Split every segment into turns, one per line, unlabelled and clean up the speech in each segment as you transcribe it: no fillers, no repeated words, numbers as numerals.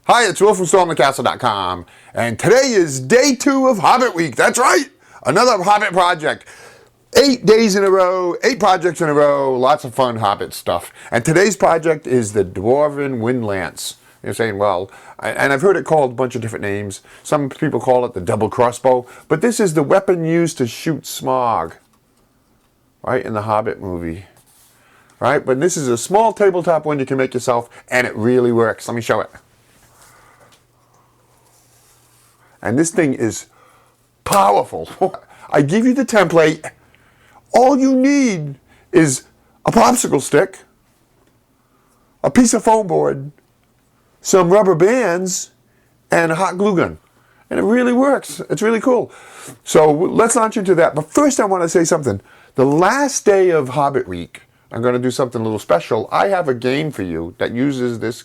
Hi, it's Will from stormthecastle.com, and today is day 2 of Hobbit Week. That's right, another Hobbit project. 8 days in a row, 8 projects in a row, lots of fun Hobbit stuff. And today's project is the Dwarven Wind Lance. You're saying, well, and I've heard it called a bunch of different names. Some people call it the double crossbow, but this is the weapon used to shoot Smaug, right, in the Hobbit movie. Right, but this is a small tabletop one you can make yourself, and it really works. Let me show it. And this thing is powerful. I give you the template. All you need is a popsicle stick, a piece of foam board, some rubber bands, and a hot glue gun. And it really works. It's really cool. So let's launch into that. But first I want to say something. The last day of Hobbit Week, I'm going to do something a little special. I have a game for you that uses this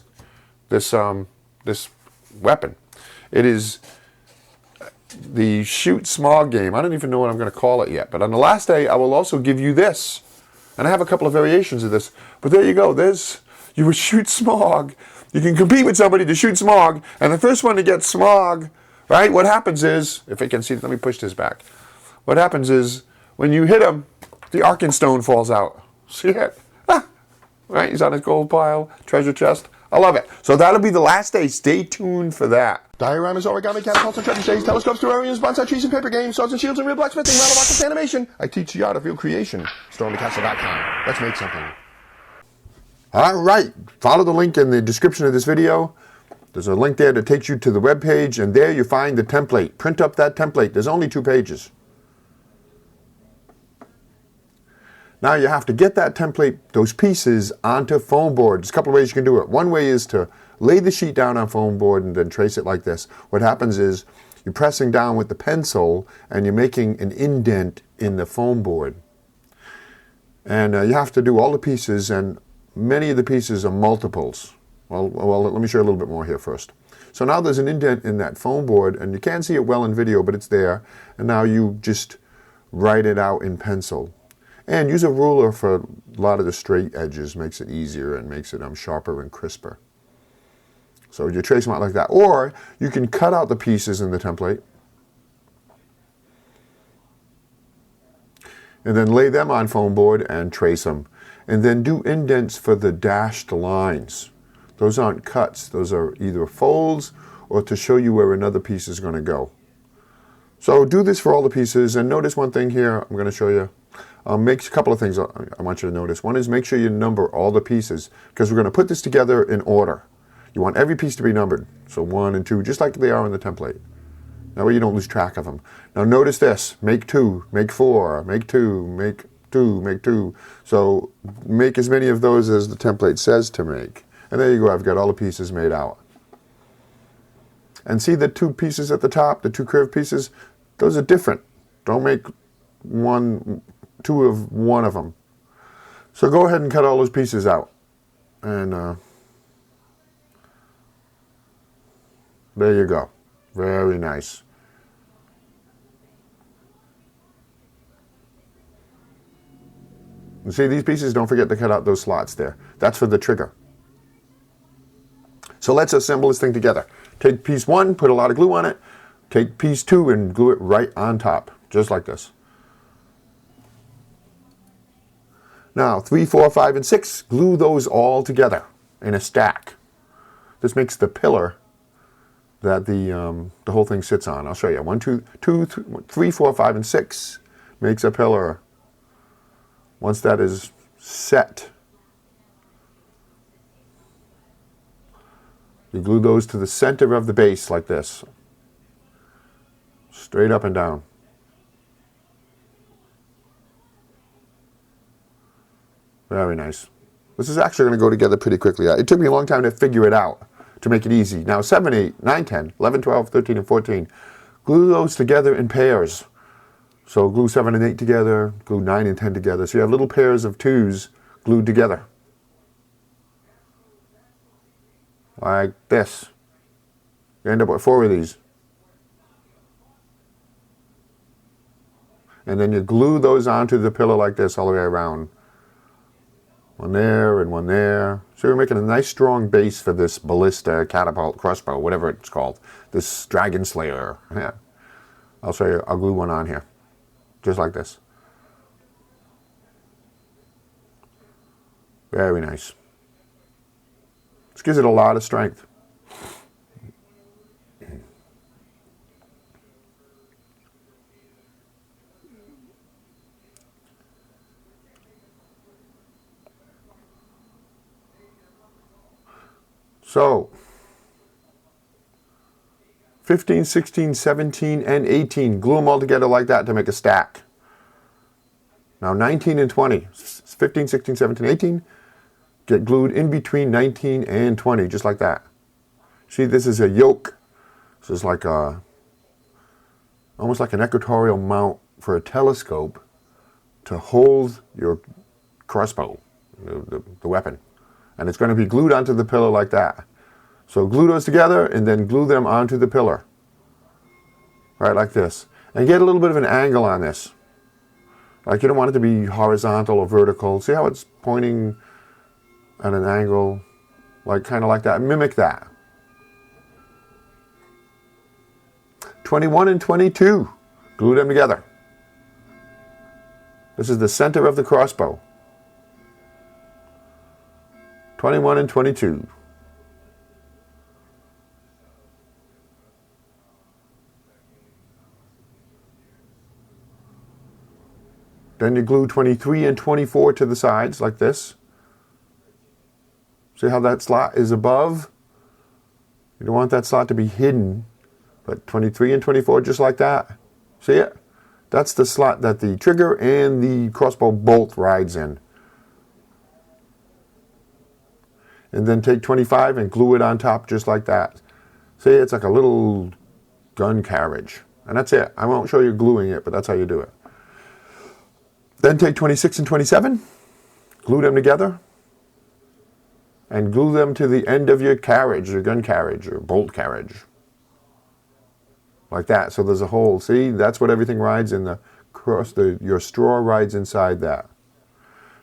weapon. It is the Shoot Smaug game. I don't even know what I'm going to call it yet. But on the last day, I will also give you this. And I have a couple of variations of this. But there you go. You would shoot Smaug. You can compete with somebody to shoot Smaug. And the first one to get Smaug, right? What happens is, if I can see, let me push this back. What happens is, when you hit him, the Arkenstone falls out. See it? Ah, right? He's on his gold pile, treasure chest. I love it. So that'll be the last day. Stay tuned for that. Dioramas, origami, catapults, and treasure stays, telescopes, terrariums, bonsai trees, and paper games, swords and shields, and real blacksmithing, rattle rockets, animation. I teach the art of real creation. stormthecastle.com. Let's make something. All right. Follow the link in the description of this video. There's a link there that takes you to the web page, and there you find the template. Print up that template. There's only 2 pages. Now you have to get that template, those pieces, onto foam board. There's a couple of ways you can do it. One way is to lay the sheet down on foam board and then trace it like this. What happens is you're pressing down with the pencil and you're making an indent in the foam board. And you have to do all the pieces, and many of the pieces are multiples. Well, let me show you a little bit more here first. So now there's an indent in that foam board, and you can't see it well in video, but it's there. And now you just write it out in pencil. And use a ruler for a lot of the straight edges, makes it easier and makes it sharper and crisper. So you trace them out like that. Or you can cut out the pieces in the template and then lay them on foam board and trace them. And then do indents for the dashed lines. Those aren't cuts. Those are either folds or to show you where another piece is going to go. So do this for all the pieces. And notice one thing here I'm going to show you. Make a couple of things I want you to notice. One is make sure you number all the pieces, because we're going to put this together in order. You want every piece to be numbered. So 1 and 2, just like they are in the template. That way you don't lose track of them. Now notice this. Make 2, make 4, make 2, make 2, make 2. So make as many of those as the template says to make. And there you go. I've got all the pieces made out. And see the 2 pieces at the top, the 2 curved pieces? Those are different. Don't make 2 of one of them. So go ahead and cut all those pieces out. And there you go. Very nice. You see these pieces? Don't forget to cut out those slots there. That's for the trigger. So let's assemble this thing together. Take piece 1, put a lot of glue on it. Take piece 2 and glue it right on top, just like this. Now, 3, 4, 5, and 6, glue those all together in a stack. This makes the pillar that the whole thing sits on. I'll show you. 1, 2, 3, 4, 5, and 6 makes a pillar. Once that is set, you glue those to the center of the base like this. Straight up and down. Very nice. This is actually going to go together pretty quickly. It took me a long time to figure it out, to make it easy. Now 7, 8, 9, 10, 11, 12, 13, and 14. Glue those together in pairs. So glue 7 and 8 together, glue 9 and 10 together. So you have little pairs of 2s glued together. Like this. You end up with 4 of these. And then you glue those onto the pillow like this all the way around. One there and one there. So we're making a nice strong base for this ballista, catapult, crossbow, whatever it's called. This dragon slayer. Yeah. I'll show you. I'll glue one on here. Just like this. Very nice. This gives it a lot of strength. So, 15, 16, 17, and 18. Glue them all together like that to make a stack. Now 19 and 20. 15, 16, 17, 18. Get glued in between 19 and 20, just like that. See, this is a yoke. This is like a, almost like an equatorial mount for a telescope to hold your crossbow, the weapon. And it's going to be glued onto the pillar like that. So glue those together and then glue them onto the pillar. Right, like this. And get a little bit of an angle on this. Like you don't want it to be horizontal or vertical. See how it's pointing at an angle? Like kind of like that. Mimic that. 21 and 22. Glue them together. This is the center of the crossbow. 21 and 22. Then you glue 23 and 24 to the sides like this. See how that slot is above? You don't want that slot to be hidden. But 23 and 24 just like that. See it? That's the slot that the trigger and the crossbow bolt rides in. And then take 25 and glue it on top just like that. See, it's like a little gun carriage. And that's it. I won't show you gluing it, but that's how you do it. Then take 26 and 27, glue them together, and glue them to the end of your carriage, your gun carriage, or bolt carriage. Like that. So there's a hole. See, that's what everything rides in the cross. Your straw rides inside that.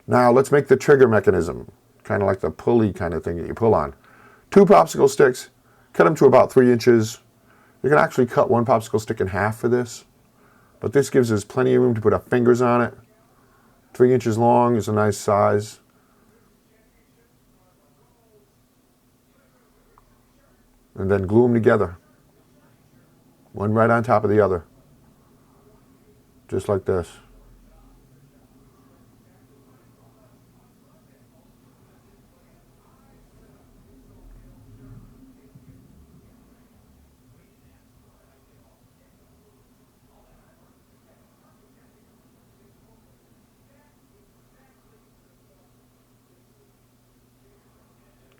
Now let's make the trigger mechanism. Kind of like the pulley kind of thing that you pull on. 2 popsicle sticks, cut them to about 3 inches. You can actually cut one popsicle stick in half for this. But this gives us plenty of room to put our fingers on it. 3 inches long is a nice size. And then glue them together. One right on top of the other. Just like this.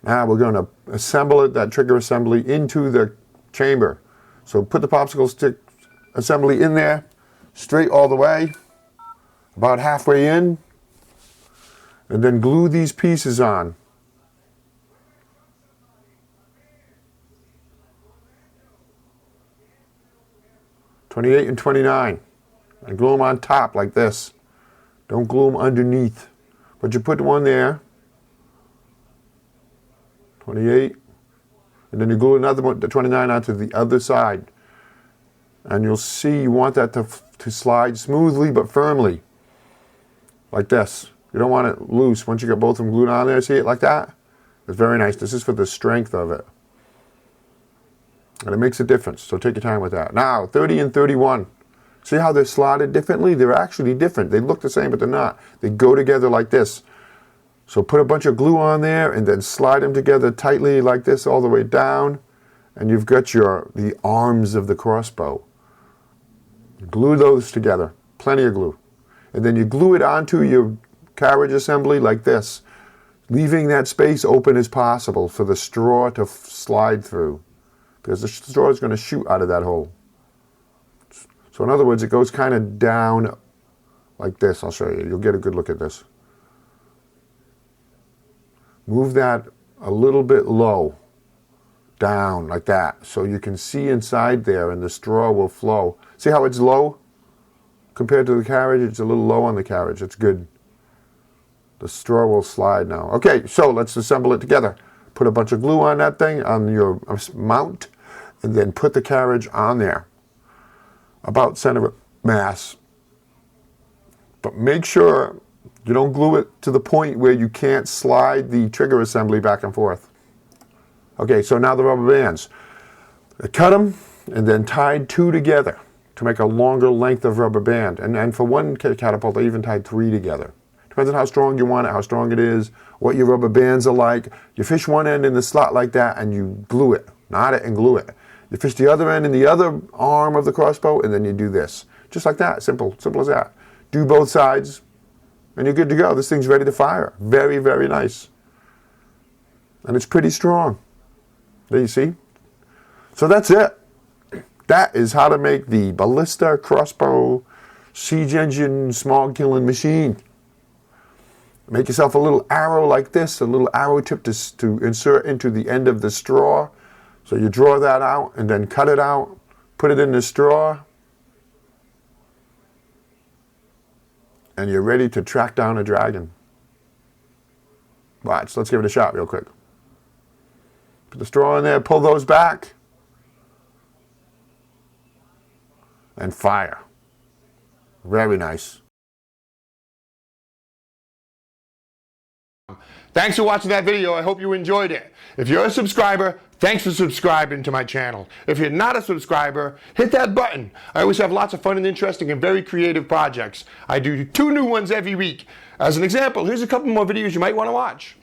Now we're going to assemble it, that trigger assembly, into the chamber. So put the popsicle stick assembly in there, straight all the way, about halfway in, and then glue these pieces on. '28 and 29, and glue them on top like this. Don't glue them underneath, but you put one there. 28, and then you glue another one, the 29 onto the other side. And you'll see you want that to slide smoothly but firmly. Like this. You don't want it loose. Once you get both of them glued on there, see it like that? It's very nice. This is for the strength of it. And it makes a difference, so take your time with that. Now, 30 and 31. See how they're slotted differently? They're actually different. They look the same, but they're not. They go together like this. So put a bunch of glue on there and then slide them together tightly like this all the way down. And you've got the arms of the crossbow. Glue those together. Plenty of glue. And then you glue it onto your carriage assembly like this, leaving that space open as possible for the straw to slide through. Because the straw is going to shoot out of that hole. So in other words, it goes kind of down like this. I'll show you. You'll get a good look at this. Move that a little bit low, down like that, so you can see inside there and the straw will flow. See how it's low? Compared to the carriage, it's a little low on the carriage. It's good. The straw will slide now. Okay, so let's assemble it together. Put a bunch of glue on that thing, on your mount, and then put the carriage on there. About center of mass. But make sure you don't glue it to the point where you can't slide the trigger assembly back and forth. Okay, so now the rubber bands. I cut them and then tied 2 together to make a longer length of rubber band. And for one catapult, I even tied 3 together. Depends on how strong you want it, how strong it is, what your rubber bands are like. You fish one end in the slot like that and you glue it, knot it and glue it. You fish the other end in the other arm of the crossbow and then you do this. Just like that, simple as that. Do both sides and you're good to go. This thing's ready to fire. Very, very nice. And it's pretty strong. There you see? So that's it. That is how to make the ballista crossbow siege engine smog killing machine. Make yourself a little arrow like this, a little arrow tip to insert into the end of the straw. So you draw that out and then cut it out, put it in the straw, and you're ready to track down a dragon. Watch, let's give it a shot real quick. Put the straw in there, pull those back, and fire. Very nice. Thanks for watching that video. I hope you enjoyed it. If you're a subscriber, thanks for subscribing to my channel. If you're not a subscriber, hit that button. I always have lots of fun and interesting and very creative projects. I do 2 new ones every week. As an example, here's a couple more videos you might want to watch.